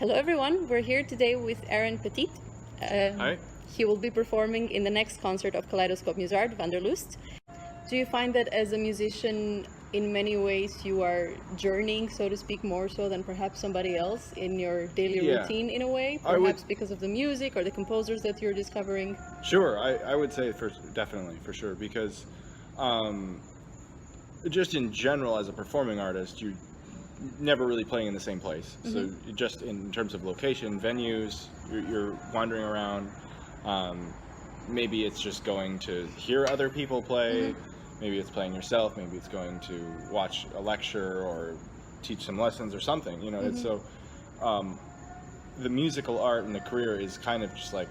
Hello everyone, we're here today with Aaron Petit. Hi. He will be performing in the next concert of Kaleidoscope MusArt, Wanderlust. Do you find that as a musician, in many ways you are journeying, so to speak, more so than perhaps somebody else in your daily routine in a way? Perhaps because of the music or the composers that you're discovering? Sure, I would say definitely, for sure, because just in general as a performing artist, you never really playing in the same place. So just in terms of location, venues, you're wandering around. Maybe it's just going to hear other people play. Maybe it's playing yourself. Maybe it's going to watch a lecture or teach some lessons or something. You know, it's so the musical art and the career is kind of just like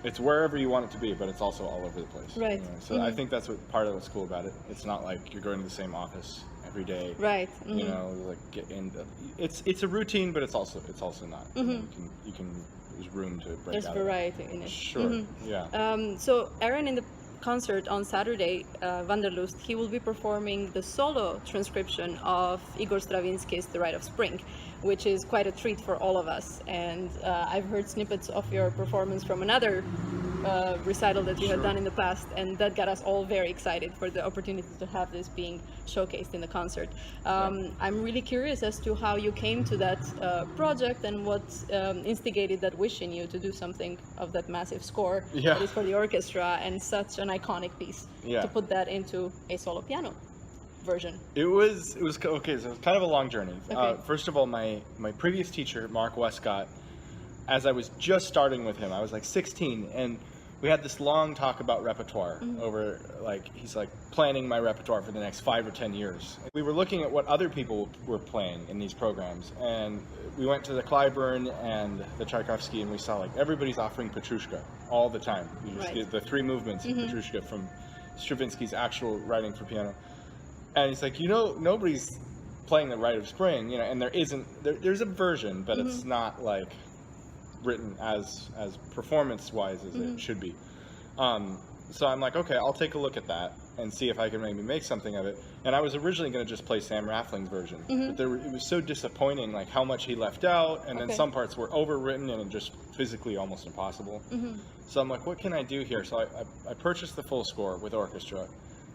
it's wherever you want it to be, but it's also all over the place. Right. You know? So I think that's what part of what's cool about it. It's not like you're going to the same office every day. Right. You know, like get in. It's a routine, but it's also not. You can there's room to break. There's out variety in it. Sure. Yeah. So Aaron, in the concert on Saturday, Wanderlust, he will be performing the solo transcription of Igor Stravinsky's The Rite of Spring, which is quite a treat for all of us. And I've heard snippets of your performance from another recital that you had done in the past, and that got us all very excited for the opportunity to have this being showcased in the concert. I'm really curious as to how you came to that project and what instigated that wish in you to do something of that massive score that is for the orchestra and such an iconic piece, to put that into a solo piano version. It was okay. So it was kind of a long journey. First of all, my previous teacher, Mark Westcott, as I was just starting with him, I was like 16, and we had this long talk about repertoire over, like, he's like planning my repertoire for the next 5 or 10 years. We were looking at what other people were playing in these programs, and we went to the Clyburn and the Tchaikovsky, and we saw like everybody's offering Petrushka all the time. You just get the 3 movements of Petrushka from Stravinsky's actual writing for piano. And he's like, you know, nobody's playing the Rite of Spring, you know, and there's a version, but it's not like written as performance-wise as it should be. So I'm like, okay, I'll take a look at that and see if I can maybe make something of it. And I was originally going to just play Sam Raffling's version, but it was so disappointing, like how much he left out, and then some parts were overwritten and just physically almost impossible. So I'm like, what can I do here? So I purchased the full score with orchestra,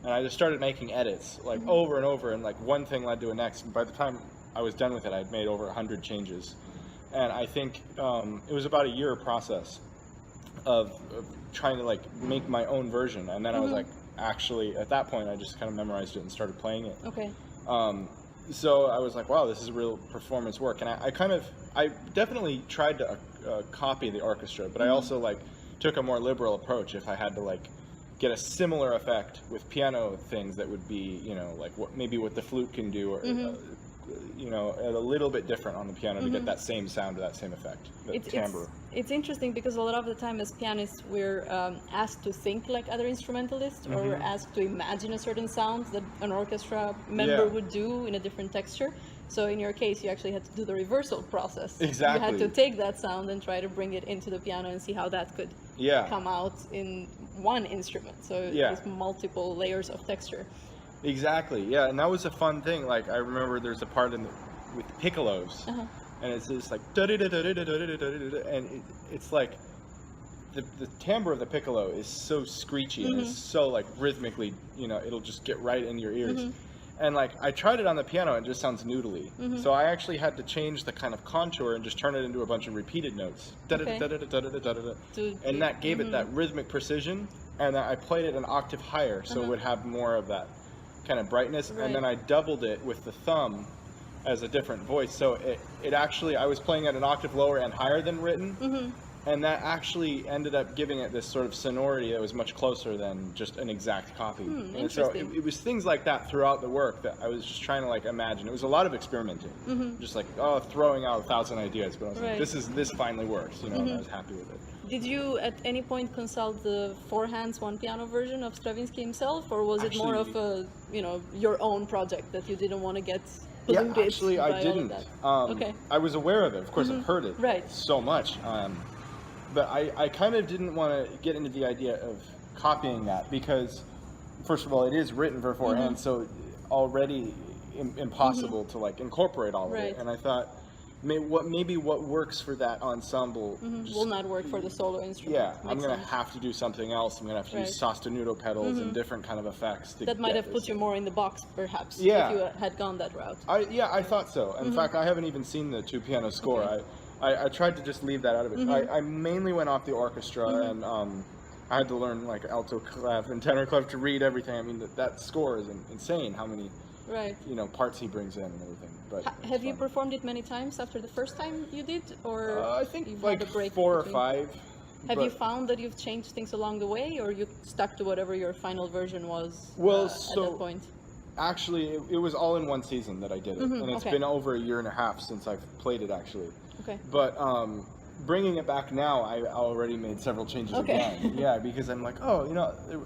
and I just started making edits, like over and over, and like one thing led to the next. And by the time I was done with it, I'd made over 100 changes. And I think it was about a year process of trying to like make my own version. And then I was like, actually, at that point, I just kind of memorized it and started playing it. So I was like, wow, this is real performance work. And I definitely tried to copy the orchestra, but I also like took a more liberal approach if I had to like get a similar effect with piano things that would be, you know, like maybe what the flute can do, or you know, a little bit different on the piano to get that same sound or that same effect, timbre. It's interesting because a lot of the time as pianists we're asked to think like other instrumentalists, or we're asked to imagine a certain sound that an orchestra member would do in a different texture. So in your case, you actually had to do the reversal process. Exactly. You had to take that sound and try to bring it into the piano and see how that could come out in one instrument. So there's multiple layers of texture. Exactly, yeah, and that was a fun thing. Like, I remember there's a part with piccolos, and it's just like and it's like the timbre of the piccolo is so screechy and it's so like rhythmically, you know, it'll just get right in your ears. And like I tried it on the piano, and it just sounds noodly. So I actually had to change the kind of contour and just turn it into a bunch of repeated notes, and that gave it that rhythmic precision. And I played it an octave higher, so it would have more of that kind of brightness, and then I doubled it with the thumb as a different voice. So it actually, I was playing at an octave lower and higher than written, and that actually ended up giving it this sort of sonority that was much closer than just an exact copy. And so it was things like that throughout the work that I was just trying to like imagine. It was a lot of experimenting, just like throwing out 1,000 ideas, but I was like, this finally works, you know, and I was happy with it. Did you at any point consult the 4 hands 1 piano version of Stravinsky himself, or was it more of a, you know, your own project that you didn't want to get polluted? Yeah, actually, I didn't. I was aware of it. Of course, I've heard it so much, but I kind of didn't want to get into the idea of copying that because, first of all, it is written for 4 hands, so already impossible to like incorporate all of it. And I thought, maybe what works for that ensemble just, will not work for the solo instrument. yeah, I'm Makes gonna sense. have to do something else. I'm gonna have to Right. use sostenuto pedals and different kind of effects to That might get have put this. you more in the box, perhaps, Yeah. if you had gone that route. I thought so. In fact, I haven't even seen the two piano score. Okay. I tried to just leave that out of it. I mainly went off the orchestra, and I had to learn like alto clef and tenor clef to read everything. I mean, that score is insane. How many Right. parts he brings in and everything. But Have you performed it many times after the first time you did, or I think you've like had a break 4 or between? 5. Have you but- found that you've changed things along the way, or you stuck to whatever your final version was Well, at so- that point? Actually, it was all in one season that I did it, and it's okay. been over a year and a half since I've played it actually. Okay. But bringing it back now, I already made several changes Okay. again. Yeah, because I'm like, oh,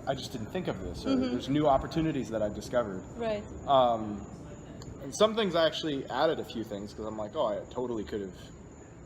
I just didn't think of this, or there's new opportunities that I've discovered. Right. And some things I actually added a few things because I'm like, oh, I totally could have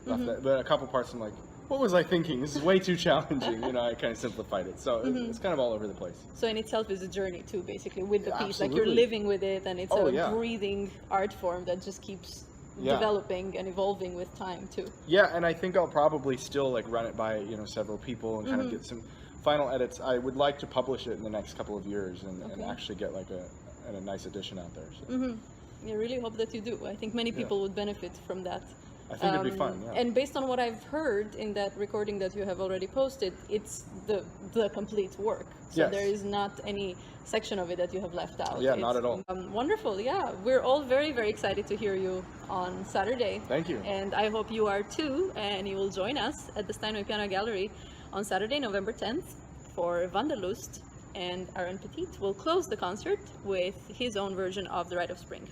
left that. But a couple parts I'm like, what was I thinking? This is way too challenging. I kind of simplified it. So it's kind of all over the place. So in itself is a journey too, basically, with the Yeah, piece. Like you're absolutely. living with it, and it's Oh, a yeah. breathing art form that just keeps Yeah. developing and evolving with time too. Yeah, and I think I'll probably still like run it by several people and kind of get some final edits. I would like to publish it in the next couple of years and Okay. actually get like a nice edition out there. So. I really hope that you do. I think many people would benefit from that. I think it'd be fun. Yeah. And based on what I've heard in that recording that you have already posted, it's the complete work. So Yes. there is not any section of it that you have left out. Yeah, not at all. Wonderful. Yeah, we're all very, very excited to hear you on Saturday. Thank you. And I hope you are too, and you will join us at the Steinway Piano Gallery on Saturday, November 10th for Wanderlust. And Petit will close the concert with his own version of the Rite of Spring.